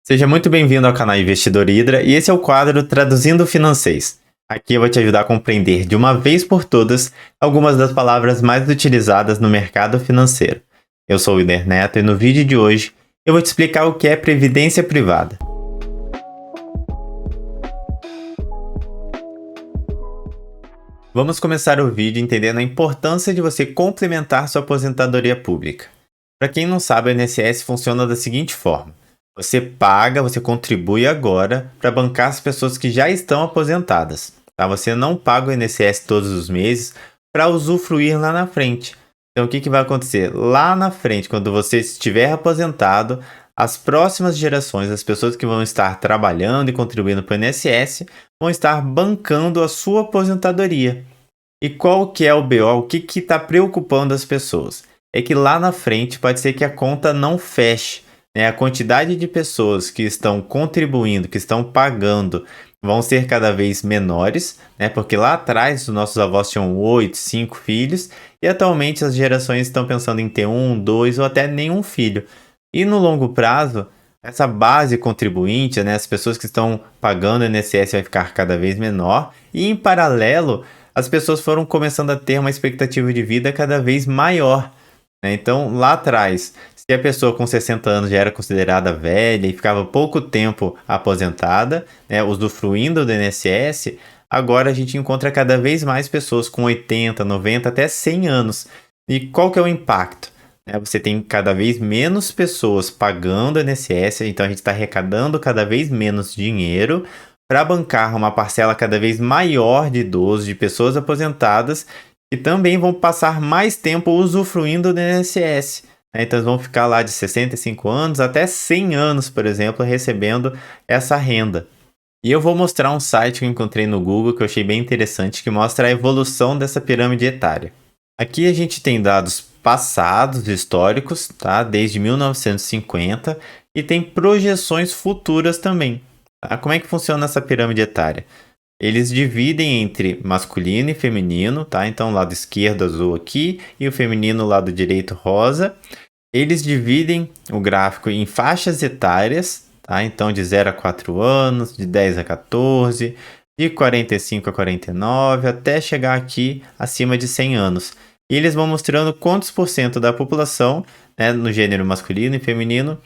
Seja muito bem-vindo ao canal Investidor Hidra e esse é o quadro Traduzindo Financês. Aqui eu vou te ajudar a compreender de uma vez por todas algumas das palavras mais utilizadas no mercado financeiro. Eu sou o Wilder Neto e no vídeo de hoje eu vou te explicar o que é previdência privada. Vamos começar o vídeo entendendo a importância de você complementar sua aposentadoria pública. Para quem não sabe, o INSS funciona da seguinte forma. Você paga, você contribui agora para bancar as pessoas que já estão aposentadas. Tá? Você não paga o INSS todos os meses para usufruir lá na frente. Então, o que vai acontecer? Lá na frente, quando você estiver aposentado, as próximas gerações, as pessoas que vão estar trabalhando e contribuindo para o INSS, vão estar bancando a sua aposentadoria. E qual que é o BO? O que está preocupando as pessoas? É que lá na frente pode ser que a conta não feche. A quantidade de pessoas que estão contribuindo, que estão pagando, vão ser cada vez menores, porque lá atrás os nossos avós tinham 8, 5 filhos e atualmente as gerações estão pensando em ter 1, 2 ou até nenhum filho. E no longo prazo, essa base contribuinte, as pessoas que estão pagando o INSS vai ficar cada vez menor e em paralelo as pessoas foram começando a ter uma expectativa de vida cada vez maior. Então lá atrás, se a pessoa com 60 anos já era considerada velha e ficava pouco tempo aposentada, usufruindo do INSS, agora a gente encontra cada vez mais pessoas com 80, 90, até 100 anos. E qual que é o impacto? Você tem cada vez menos pessoas pagando o INSS, então a gente está arrecadando cada vez menos dinheiro para bancar uma parcela cada vez maior de idosos, de pessoas aposentadas, que também vão passar mais tempo usufruindo do INSS. Então, eles vão ficar lá de 65 anos até 100 anos, por exemplo, recebendo essa renda. E eu vou mostrar um site que eu encontrei no Google que eu achei bem interessante, que mostra a evolução dessa pirâmide etária. Aqui a gente tem dados passados, históricos, tá? Desde 1950, e tem projeções futuras também. Tá? Como é que funciona essa pirâmide etária? Eles dividem entre masculino e feminino, tá? Então, o lado esquerdo azul aqui e o feminino, lado direito rosa. Eles dividem o gráfico em faixas etárias, tá? Então, de 0 a 4 anos, de 10 a 14, de 45 a 49, até chegar aqui acima de 100 anos. E eles vão mostrando quantos por cento da população, no gênero masculino e feminino,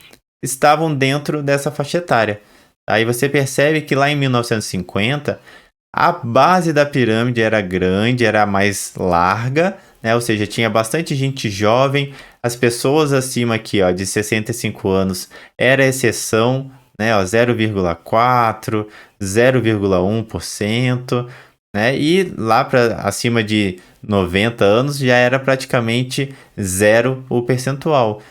estavam dentro dessa faixa etária. Aí você percebe que lá em 1950, a base da pirâmide era grande, era mais larga, ou seja, tinha bastante gente jovem. As pessoas acima aqui, de 65 anos, era exceção, 0,4%, 0,1%, e lá para acima de 90 anos já era praticamente zero o percentual.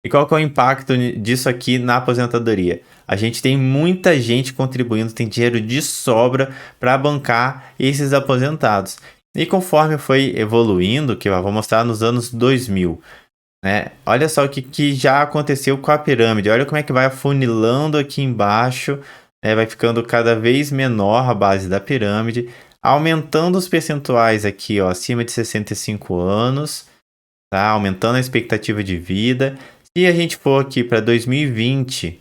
E qual que é o impacto disso aqui na aposentadoria? A gente tem muita gente contribuindo, tem dinheiro de sobra para bancar esses aposentados. E conforme foi evoluindo, que eu vou mostrar nos anos 2000, olha só o que já aconteceu com a pirâmide. Olha como é que vai afunilando aqui embaixo, vai ficando cada vez menor a base da pirâmide, aumentando os percentuais aqui, acima de 65 anos, tá? Aumentando a expectativa de vida. Se a gente for aqui para 2020,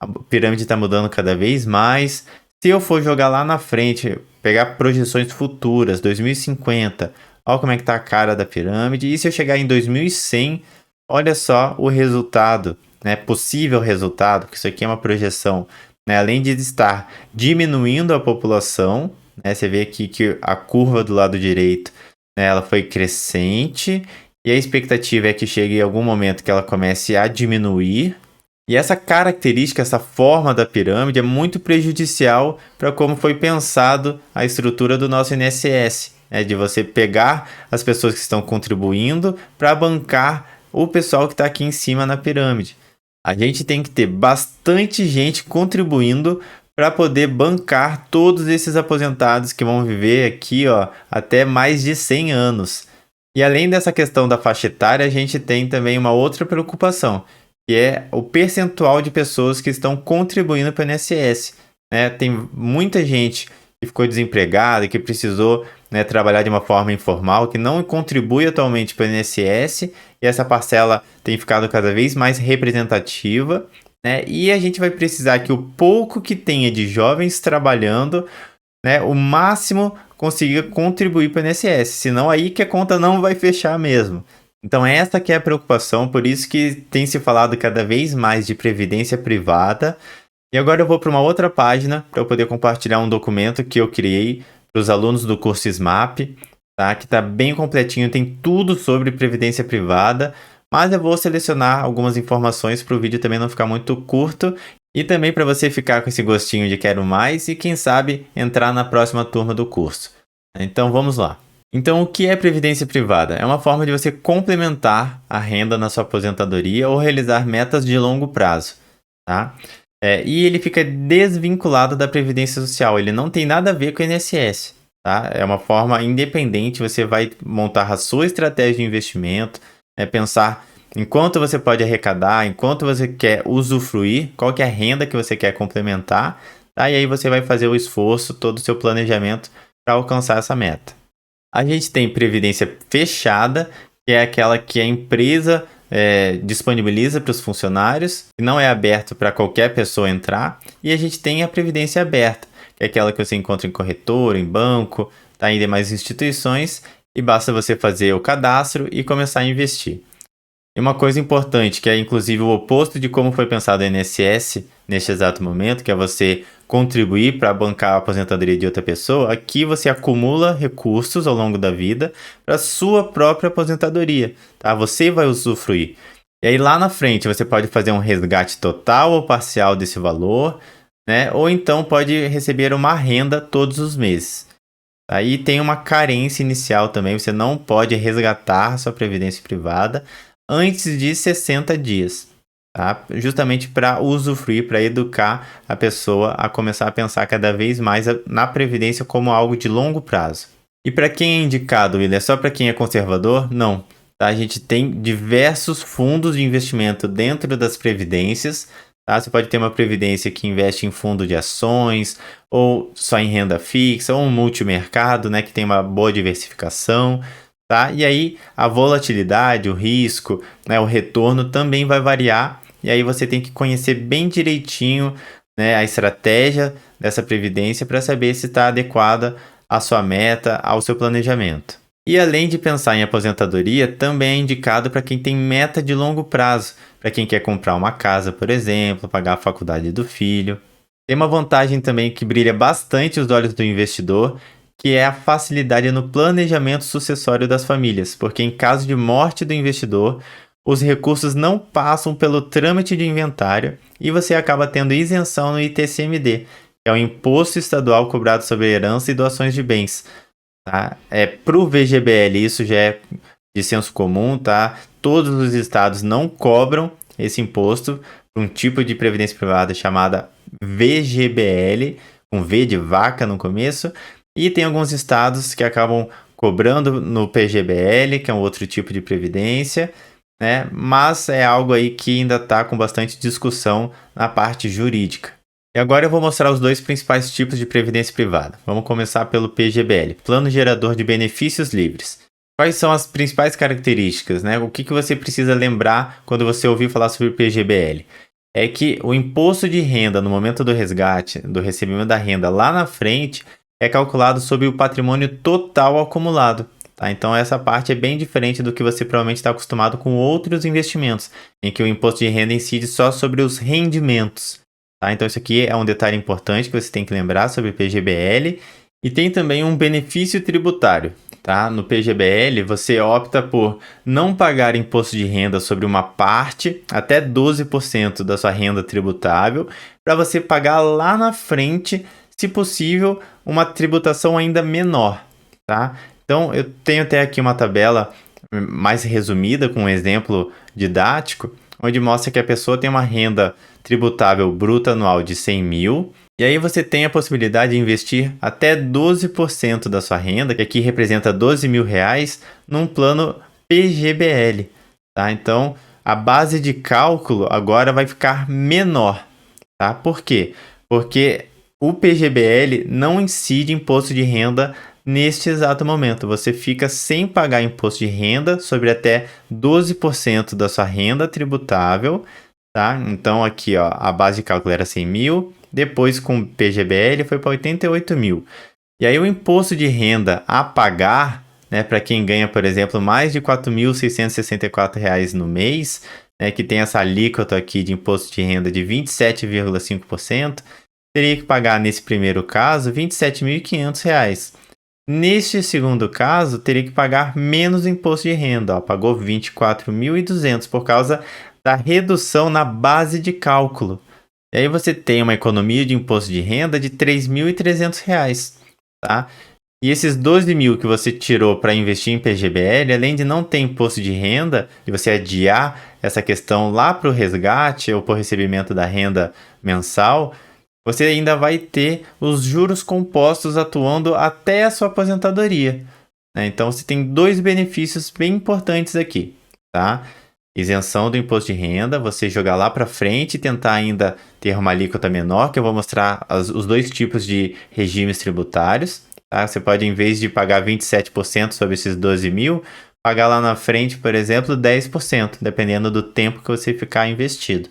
a pirâmide está mudando cada vez mais. Se eu for jogar lá na frente, pegar projeções futuras, 2050, olha como é que está a cara da pirâmide. E se eu chegar em 2100, olha só o resultado, possível resultado, porque isso aqui é uma projeção. Além de estar diminuindo a população, você vê aqui que a curva do lado direito, ela foi crescente. E a expectativa é que chegue em algum momento que ela comece a diminuir. E essa característica, essa forma da pirâmide é muito prejudicial para como foi pensado a estrutura do nosso INSS. De você pegar as pessoas que estão contribuindo para bancar o pessoal que está aqui em cima na pirâmide. A gente tem que ter bastante gente contribuindo para poder bancar todos esses aposentados que vão viver aqui até mais de 100 anos. E além dessa questão da faixa etária, a gente tem também uma outra preocupação, que é o percentual de pessoas que estão contribuindo para o INSS. Tem muita gente que ficou desempregada, que precisou trabalhar de uma forma informal, que não contribui atualmente para o INSS, e essa parcela tem ficado cada vez mais representativa. né? E a gente vai precisar que o pouco que tenha de jovens trabalhando, né, o máximo consiga contribuir para o INSS, senão aí que a conta não vai fechar mesmo. Então essa que é a preocupação, por isso que tem se falado cada vez mais de previdência privada. E agora eu vou para uma outra página para eu poder compartilhar um documento que eu criei para os alunos do curso SMAP, tá? Que está bem completinho, tem tudo sobre previdência privada, mas eu vou selecionar algumas informações para o vídeo também não ficar muito curto e também para você ficar com esse gostinho de quero mais e quem sabe entrar na próxima turma do curso. Então vamos lá. Então, o que é previdência privada? É uma forma de você complementar a renda na sua aposentadoria ou realizar metas de longo prazo, tá? E ele fica desvinculado da Previdência Social, ele não tem nada a ver com o INSS, tá? É uma forma independente, você vai montar a sua estratégia de investimento, pensar em quanto você pode arrecadar, em quanto você quer usufruir, qual que é a renda que você quer complementar, tá? E aí você vai fazer o esforço, todo o seu planejamento para alcançar essa meta. A gente tem previdência fechada, que é aquela que a empresa disponibiliza para os funcionários, que não é aberto para qualquer pessoa entrar. E a gente tem a previdência aberta, que é aquela que você encontra em corretora, em banco, tá, em demais instituições, e basta você fazer o cadastro e começar a investir. E uma coisa importante, que é inclusive o oposto de como foi pensado o INSS neste exato momento, que é você contribuir para bancar a aposentadoria de outra pessoa, aqui você acumula recursos ao longo da vida para sua própria aposentadoria, tá? Você vai usufruir. E aí lá na frente você pode fazer um resgate total ou parcial desse valor, né? Ou então pode receber uma renda todos os meses. Aí tem uma carência inicial também, você não pode resgatar sua previdência privada antes de 60 dias, tá? Justamente para usufruir, para educar a pessoa a começar a pensar cada vez mais na previdência como algo de longo prazo. E para quem é indicado, Will, é só para quem é conservador? Não. Tá? A gente tem diversos fundos de investimento dentro das previdências. Tá? Você pode ter uma previdência que investe em fundo de ações, ou só em renda fixa, ou um multimercado, né, que tem uma boa diversificação. Tá? E aí a volatilidade, o risco, né, o retorno também vai variar. E aí você tem que conhecer bem direitinho, né, a estratégia dessa previdência para saber se está adequada à sua meta, ao seu planejamento. E além de pensar em aposentadoria, também é indicado para quem tem meta de longo prazo, para quem quer comprar uma casa, por exemplo, pagar a faculdade do filho. Tem uma vantagem também que brilha bastante os olhos do investidor, que é a facilidade no planejamento sucessório das famílias, porque em caso de morte do investidor, os recursos não passam pelo trâmite de inventário e você acaba tendo isenção no ITCMD, que é o Imposto Estadual cobrado sobre herança e doações de bens. Tá? Para o VGBL, isso já é de senso comum, tá? Todos os estados não cobram esse imposto para um tipo de previdência privada chamada VGBL, com V de vaca no começo, e tem alguns estados que acabam cobrando no PGBL, que é um outro tipo de previdência, né? Mas é algo aí que ainda está com bastante discussão na parte jurídica. E agora eu vou mostrar os dois principais tipos de previdência privada. Vamos começar pelo PGBL, Plano Gerador de Benefícios Livres. Quais são as principais características, né? O que você precisa lembrar quando você ouvir falar sobre o PGBL? É que o imposto de renda no momento do resgate, do recebimento da renda lá na frente, é calculado sobre o patrimônio total acumulado. Tá? Então essa parte é bem diferente do que você provavelmente está acostumado com outros investimentos, em que o imposto de renda incide só sobre os rendimentos. Tá? Então isso aqui é um detalhe importante que você tem que lembrar sobre o PGBL. E tem também um benefício tributário. Tá? No PGBL, você opta por não pagar imposto de renda sobre uma parte, até 12% da sua renda tributável, para você pagar lá na frente, se possível, uma tributação ainda menor. Tá? Então, eu tenho até aqui uma tabela mais resumida, com um exemplo didático, onde mostra que a pessoa tem uma renda tributável bruta anual de 100 mil, e aí você tem a possibilidade de investir até 12% da sua renda, que aqui representa 12 mil reais, num plano PGBL. Tá? Então, a base de cálculo agora vai ficar menor. Tá? Por quê? Porque o PGBL não incide imposto de renda neste exato momento. Você fica sem pagar imposto de renda sobre até 12% da sua renda tributável, tá? Então aqui, ó, a base de cálculo era 100 mil, depois com PGBL foi para 88 mil. E aí o imposto de renda a pagar, né, para quem ganha, por exemplo, mais de R$ 4.664 no mês, né, que tem essa alíquota aqui de imposto de renda de 27,5%, teria que pagar, nesse primeiro caso, R$ 27.500. Neste segundo caso, teria que pagar menos imposto de renda, ó, pagou 24.200 por causa da redução na base de cálculo. E aí você tem uma economia de imposto de renda de R$ 3.300, tá? E esses 12 mil que você tirou para investir em PGBL, além de não ter imposto de renda, e você adiar essa questão lá para o resgate ou para o recebimento da renda mensal, você ainda vai ter os juros compostos atuando até a sua aposentadoria, né? Então você tem dois benefícios bem importantes aqui, tá? Isenção do imposto de renda, você jogar lá para frente e tentar ainda ter uma alíquota menor, que eu vou mostrar os dois tipos de regimes tributários. Tá? Você pode, em vez de pagar 27% sobre esses 12 mil, pagar lá na frente, por exemplo, 10%, dependendo do tempo que você ficar investido.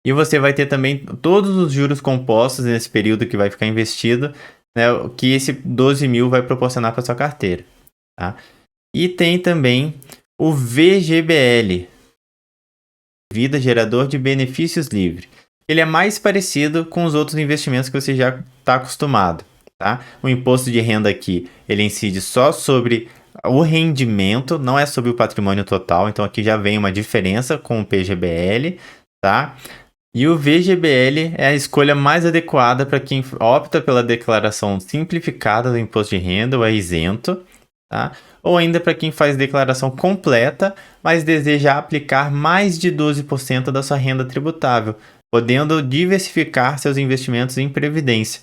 E você vai ter também todos os juros compostos nesse período que vai ficar investido, né, que esse 12 mil vai proporcionar para sua carteira. Tá? E tem também o VGBL, Vida Gerador de Benefícios Livre. Ele é mais parecido com os outros investimentos que você já está acostumado. Tá? O imposto de renda aqui, ele incide só sobre o rendimento, não é sobre o patrimônio total. Então aqui já vem uma diferença com o PGBL, tá? E o VGBL é a escolha mais adequada para quem opta pela declaração simplificada do imposto de renda ou é isento, tá? Ou ainda para quem faz declaração completa, mas deseja aplicar mais de 12% da sua renda tributável, podendo diversificar seus investimentos em previdência.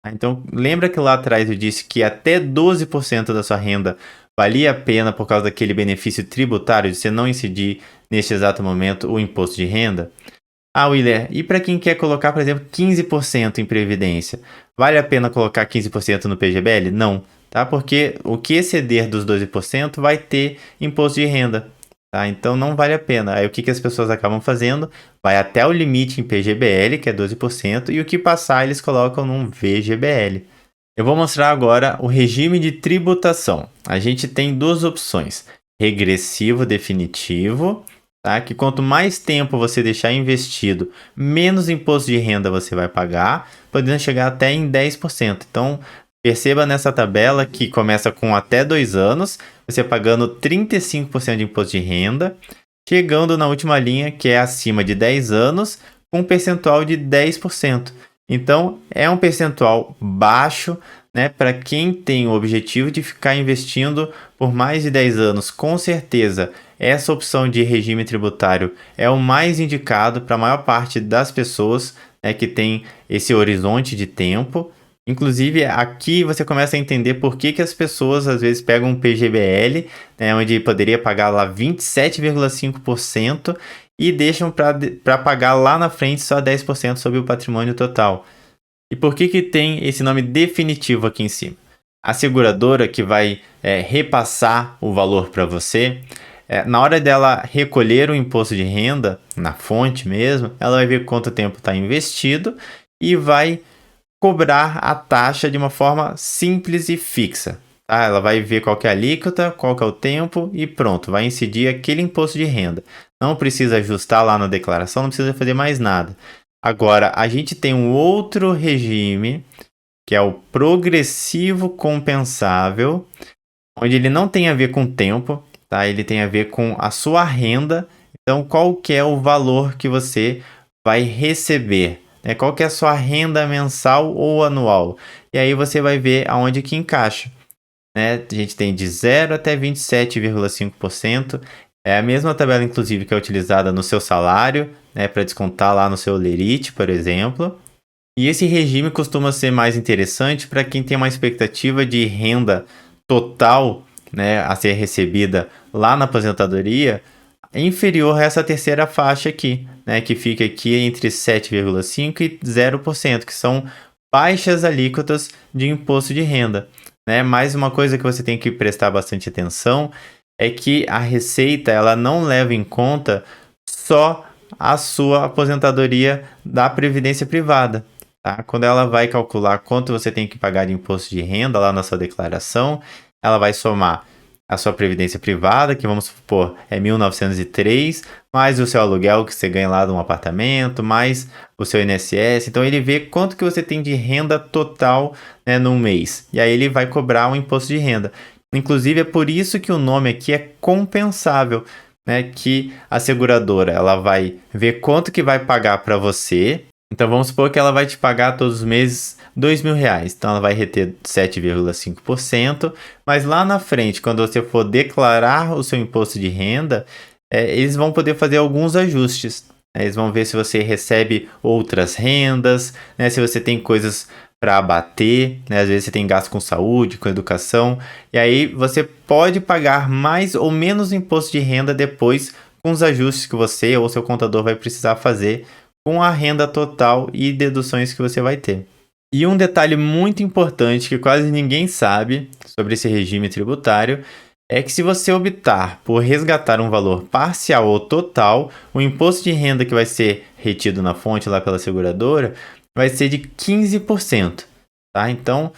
Então, lembra que lá atrás eu disse que até 12% da sua renda valia a pena por causa daquele benefício tributário de você não incidir neste exato momento o imposto de renda? Ah, Willer, e para quem quer colocar, por exemplo, 15% em previdência? Vale a pena colocar 15% no PGBL? Não, tá? Porque o que exceder dos 12% vai ter imposto de renda, tá? Então não vale a pena. Aí o que as pessoas acabam fazendo? Vai até o limite em PGBL, que é 12%, e o que passar eles colocam num VGBL. Eu vou mostrar agora o regime de tributação. A gente tem duas opções: regressivo definitivo, tá? Que quanto mais tempo você deixar investido, menos imposto de renda você vai pagar, podendo chegar até em 10%. Então, perceba nessa tabela que começa com até 2 anos, você pagando 35% de imposto de renda, chegando na última linha, que é acima de 10 anos, com um percentual de 10%. Então, é um percentual baixo, né, para quem tem o objetivo de ficar investindo por mais de 10 anos. Com certeza, essa opção de regime tributário é o mais indicado para a maior parte das pessoas, né, que tem esse horizonte de tempo. Inclusive, aqui você começa a entender por que as pessoas às vezes pegam um PGBL, né, onde poderia pagar lá 27,5% e deixam para pagar lá na frente só 10% sobre o patrimônio total. E por que tem esse nome definitivo aqui em cima? A seguradora que vai repassar o valor para você, na hora dela recolher o imposto de renda, na fonte mesmo, ela vai ver quanto tempo está investido e vai cobrar a taxa de uma forma simples e fixa. Tá? Ela vai ver qual que é a alíquota, qual que é o tempo e pronto, vai incidir aquele imposto de renda. Não precisa ajustar lá na declaração, não precisa fazer mais nada. Agora, a gente tem um outro regime, que é o progressivo compensável, onde ele não tem a ver com tempo, tá? Ele tem a ver com a sua renda. Então, qual que é o valor que você vai receber? Né? Qual que é a sua renda mensal ou anual? E aí você vai ver aonde que encaixa. Né? A gente tem de 0 até 27,5%. É a mesma tabela, inclusive, que é utilizada no seu salário, né, para descontar lá no seu Lerite, por exemplo. E esse regime costuma ser mais interessante para quem tem uma expectativa de renda total, né, a ser recebida lá na aposentadoria, inferior a essa terceira faixa aqui, né, que fica aqui entre 7,5% e 0%, que são baixas alíquotas de imposto de renda. Né? Mais uma coisa que você tem que prestar bastante atenção é que a Receita ela não leva em conta só a sua aposentadoria da Previdência Privada. Tá? Quando ela vai calcular quanto você tem que pagar de imposto de renda lá na sua declaração, ela vai somar a sua previdência privada, que vamos supor é 1.903, mais o seu aluguel que você ganha lá de um apartamento, mais o seu INSS. Então ele vê quanto que você tem de renda total, né, num mês. E aí ele vai cobrar um imposto de renda. Inclusive é por isso que o nome aqui é compensável, né, que a seguradora ela vai ver quanto que vai pagar para você. Então vamos supor que ela vai te pagar todos os meses R$2.000. Então ela vai reter 7,5%. Mas lá na frente, quando você for declarar o seu imposto de renda, eles vão poder fazer alguns ajustes. Eles vão ver se você recebe outras rendas, né, se você tem coisas para abater, né, às vezes você tem gasto com saúde, com educação. E aí você pode pagar mais ou menos imposto de renda depois com os ajustes que você ou seu contador vai precisar fazer com a renda total e deduções que você vai ter. E um detalhe muito importante que quase ninguém sabe sobre esse regime tributário é que se você optar por resgatar um valor parcial ou total, o imposto de renda que vai ser retido na fonte lá pela seguradora vai ser de 15%. Tá? Então,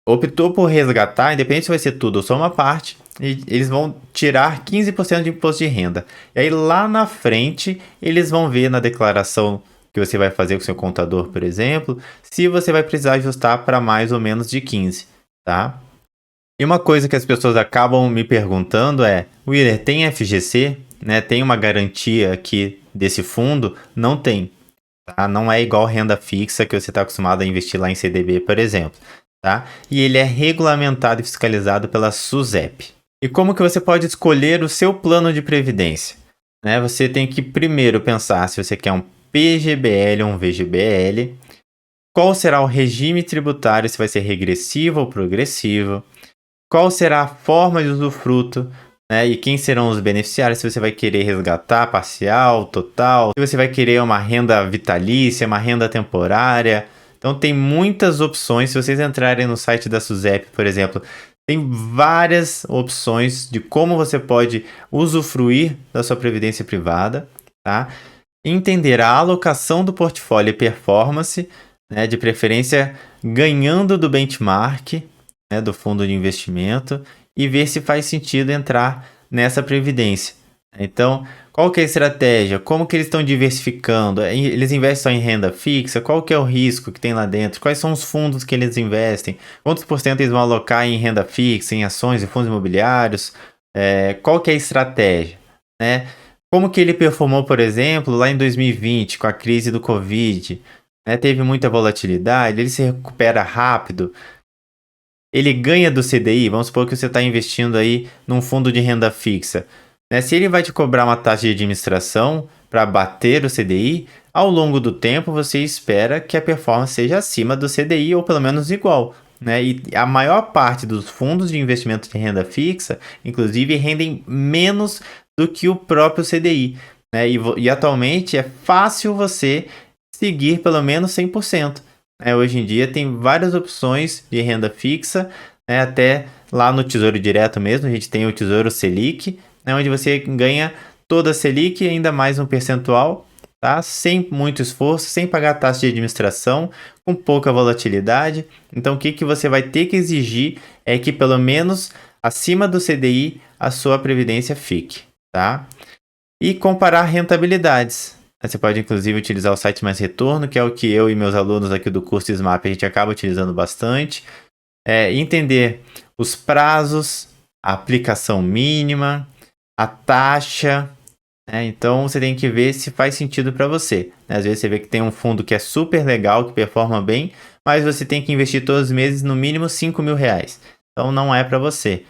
optou por resgatar, independente se vai ser tudo ou só uma parte, eles vão tirar 15% de imposto de renda. E aí lá na frente, eles vão ver na declaração que você vai fazer com o seu contador, por exemplo, se você vai precisar ajustar para mais ou menos de 15%, tá? E uma coisa que as pessoas acabam me perguntando é, Willer, tem FGC? Né? Tem uma garantia aqui desse fundo? Não tem. Tá? Não é igual renda fixa que você está acostumado a investir lá em CDB, por exemplo. Tá? E ele é regulamentado e fiscalizado pela SUSEP. E como que você pode escolher o seu plano de previdência? Né? Você tem que primeiro pensar se você quer um PGBL ou um VGBL, qual será o regime tributário, se vai ser regressivo ou progressivo, qual será a forma de usufruto, né? E quem serão os beneficiários, se você vai querer resgatar parcial, total, se você vai querer uma renda vitalícia, uma renda temporária. Então tem muitas opções. Se vocês entrarem no site da SUSEP, por exemplo, tem várias opções de como você pode usufruir da sua previdência privada, tá? Entender a alocação do portfólio e performance, né, de preferência ganhando do benchmark, né, do fundo de investimento, e ver se faz sentido entrar nessa previdência. Então, qual que é a estratégia? Como que eles estão diversificando? Eles investem só em renda fixa? Qual que é o risco que tem lá dentro? Quais são os fundos que eles investem? Quantos por cento eles vão alocar em renda fixa, em ações e fundos imobiliários? Qual que é a estratégia? Né? Como que ele performou, por exemplo, lá em 2020, com a crise do Covid? Né? Teve muita volatilidade, ele se recupera rápido. Ele ganha do CDI, vamos supor que você está investindo aí num fundo de renda fixa. Né? Se ele vai te cobrar uma taxa de administração para bater o CDI, ao longo do tempo você espera que a performance seja acima do CDI ou pelo menos igual. Né? E a maior parte dos fundos de investimento de renda fixa, inclusive, rendem menos do que o próprio CDI. Né? E atualmente é fácil você seguir pelo menos 100%. Hoje em dia tem várias opções de renda fixa, né? Até lá no Tesouro Direto mesmo, a gente tem o Tesouro Selic, né? Onde você ganha toda a Selic e ainda mais um percentual, tá? Sem muito esforço, sem pagar taxa de administração, com pouca volatilidade. Então o que você vai ter que exigir é que pelo menos acima do CDI a sua previdência fique, tá? E comparar rentabilidades. Você pode, inclusive, utilizar o site Mais Retorno, que é o que eu e meus alunos aqui do curso SMAP a gente acaba utilizando bastante. Entender os prazos, a aplicação mínima, a taxa. Então, você tem que ver se faz sentido para você. Às vezes, você vê que tem um fundo que é super legal, que performa bem, mas você tem que investir todos os meses no mínimo R$5.000. Então, não é para você.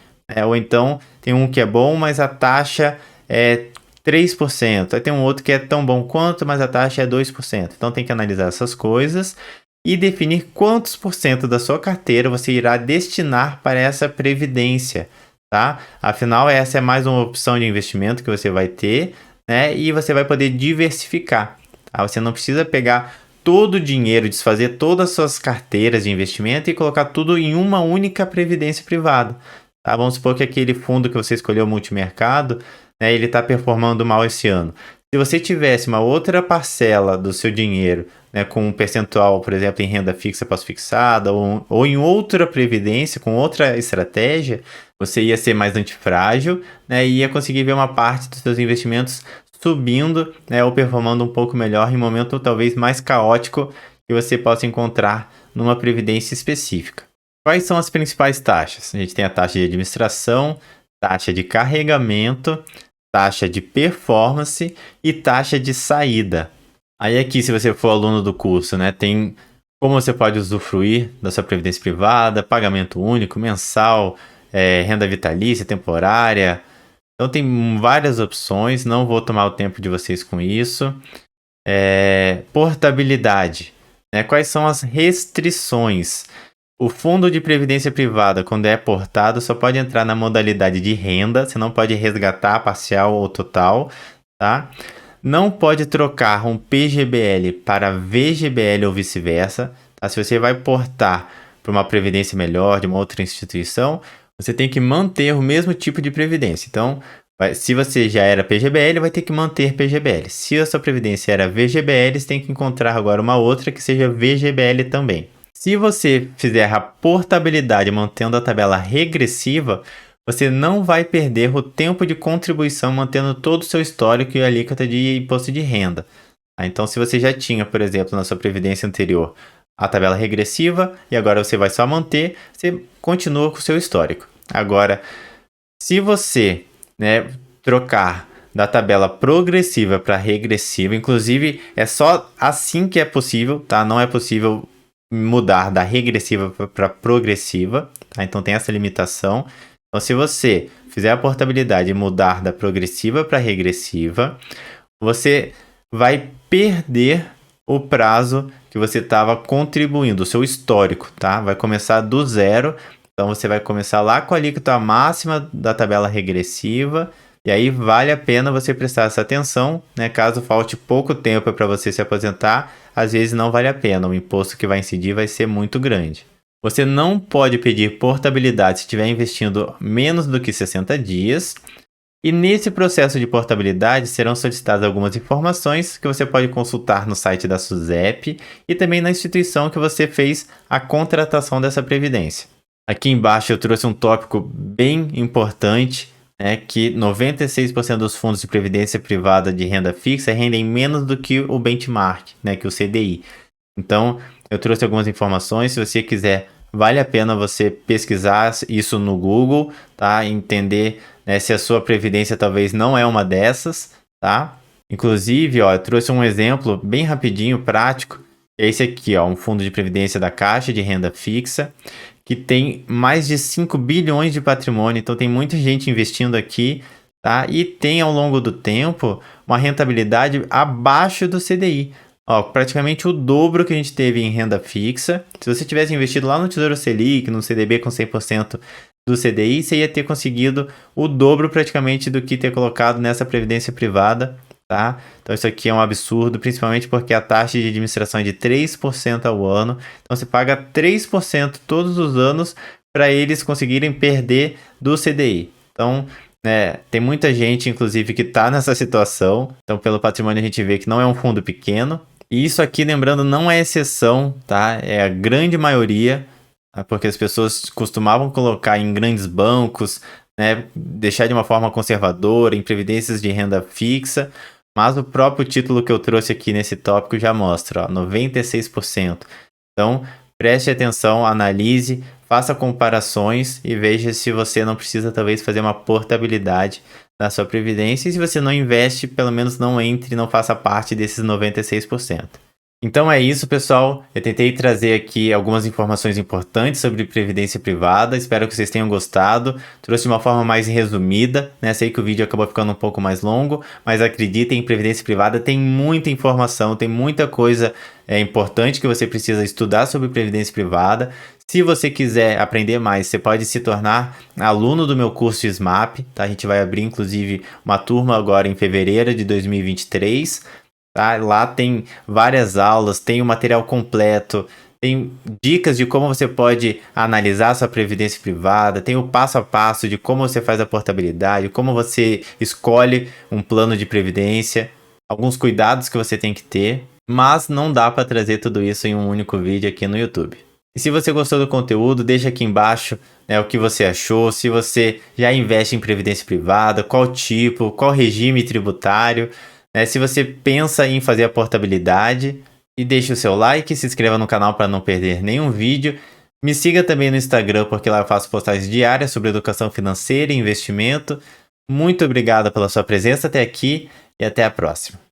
Ou então, tem um que é bom, mas a taxa é 3%. Aí tem um outro que é tão bom quanto, mas a taxa é 2%. Então tem que analisar essas coisas e definir quantos por cento da sua carteira você irá destinar para essa previdência, tá? Afinal, essa é mais uma opção de investimento que você vai ter, né? E você vai poder diversificar. Tá? Você não precisa pegar todo o dinheiro, desfazer todas as suas carteiras de investimento e colocar tudo em uma única previdência privada. Tá? Vamos supor que aquele fundo que você escolheu multimercado, ele está performando mal esse ano. Se você tivesse uma outra parcela do seu dinheiro, né, com um percentual, por exemplo, em renda fixa pós-fixada ou em outra previdência, com outra estratégia, você ia ser mais antifrágil, né, e ia conseguir ver uma parte dos seus investimentos subindo, né, ou performando um pouco melhor em um momento talvez mais caótico que você possa encontrar numa previdência específica. Quais são as principais taxas? A gente tem a taxa de administração, taxa de carregamento, taxa de performance e taxa de saída. Aí aqui, se você for aluno do curso, né, tem como você pode usufruir da sua previdência privada, pagamento único, mensal, renda vitalícia, temporária. Então tem várias opções, não vou tomar o tempo de vocês com isso. Portabilidade, né? Quais são as restrições? O fundo de previdência privada, quando é portado, só pode entrar na modalidade de renda, você não pode resgatar parcial ou total, tá? Não pode trocar um PGBL para VGBL ou vice-versa, tá? Se você vai portar para uma previdência melhor de uma outra instituição, você tem que manter o mesmo tipo de previdência. Então, se você já era PGBL, vai ter que manter PGBL. Se a sua previdência era VGBL, você tem que encontrar agora uma outra que seja VGBL também. Se você fizer a portabilidade mantendo a tabela regressiva, você não vai perder o tempo de contribuição mantendo todo o seu histórico e a alíquota de imposto de renda. Então, se você já tinha, por exemplo, na sua previdência anterior, a tabela regressiva e agora você vai só manter, você continua com o seu histórico. Agora, se você, né, trocar da tabela progressiva para regressiva, inclusive é só assim que é possível, tá? Não é possível mudar da regressiva para progressiva, tá? Então tem essa limitação. Então, se você fizer a portabilidade e mudar da progressiva para regressiva, você vai perder o prazo que você estava contribuindo, o seu histórico, tá? Vai começar do zero. Então, você vai começar lá com a alíquota máxima da tabela regressiva. E aí, vale a pena você prestar essa atenção, né? Caso falte pouco tempo para você se aposentar, às vezes não vale a pena. O imposto que vai incidir vai ser muito grande. Você não pode pedir portabilidade se estiver investindo menos do que 60 dias. E nesse processo de portabilidade serão solicitadas algumas informações que você pode consultar no site da SUSEP e também na instituição que você fez a contratação dessa previdência. Aqui embaixo eu trouxe um tópico bem importante, que 96% dos fundos de previdência privada de renda fixa rendem menos do que o benchmark, que o CDI. Então, eu trouxe algumas informações. Se você quiser, vale a pena você pesquisar isso no Google, tá? Entender, se a sua previdência talvez não é uma dessas, tá? Inclusive, eu trouxe um exemplo bem rapidinho, prático. É esse aqui, um fundo de previdência da Caixa de renda fixa, que tem mais de 5 bilhões de patrimônio, então tem muita gente investindo aqui, tá? E tem ao longo do tempo uma rentabilidade abaixo do CDI. Praticamente o dobro que a gente teve em renda fixa. Se você tivesse investido lá no Tesouro Selic, no CDB com 100% do CDI, você ia ter conseguido o dobro praticamente do que ter colocado nessa previdência privada, tá? Então isso aqui é um absurdo, principalmente porque a taxa de administração é de 3% ao ano. Então você paga 3% todos os anos para eles conseguirem perder do CDI. Então, tem muita gente, inclusive, que está nessa situação. Então, pelo patrimônio, a gente vê que não é um fundo pequeno. E isso aqui, lembrando, não é exceção, tá? É a grande maioria, tá? Porque as pessoas costumavam colocar em grandes bancos, deixar de uma forma conservadora, em previdências de renda fixa. Mas o próprio título que eu trouxe aqui nesse tópico já mostra, 96%. Então, preste atenção, analise, faça comparações e veja se você não precisa talvez fazer uma portabilidade na sua previdência. E se você não investe, pelo menos não entre, não faça parte desses 96%. Então é isso, pessoal. Eu tentei trazer aqui algumas informações importantes sobre previdência privada. Espero que vocês tenham gostado. Trouxe de uma forma mais resumida, Sei que o vídeo acabou ficando um pouco mais longo, mas acreditem, previdência privada tem muita informação, tem muita coisa importante que você precisa estudar sobre previdência privada. Se você quiser aprender mais, você pode se tornar aluno do meu curso SMAP, tá? A gente vai abrir, inclusive, uma turma agora em fevereiro de 2023, tá? Lá tem várias aulas, tem o material completo, tem dicas de como você pode analisar sua previdência privada, tem o passo a passo de como você faz a portabilidade, como você escolhe um plano de previdência. alguns cuidados que você tem que ter, mas não dá para trazer tudo isso em um único vídeo aqui no YouTube. E se você gostou do conteúdo, deixa aqui embaixo, né, o que você achou, se você já investe em previdência privada, qual tipo, qual regime tributário, né, se você pensa em fazer a portabilidade, e deixe o seu like, se inscreva no canal para não perder nenhum vídeo. Me siga também no Instagram, porque lá eu faço postagens diárias sobre educação financeira e investimento. Muito obrigado pela sua presença até aqui e até a próxima.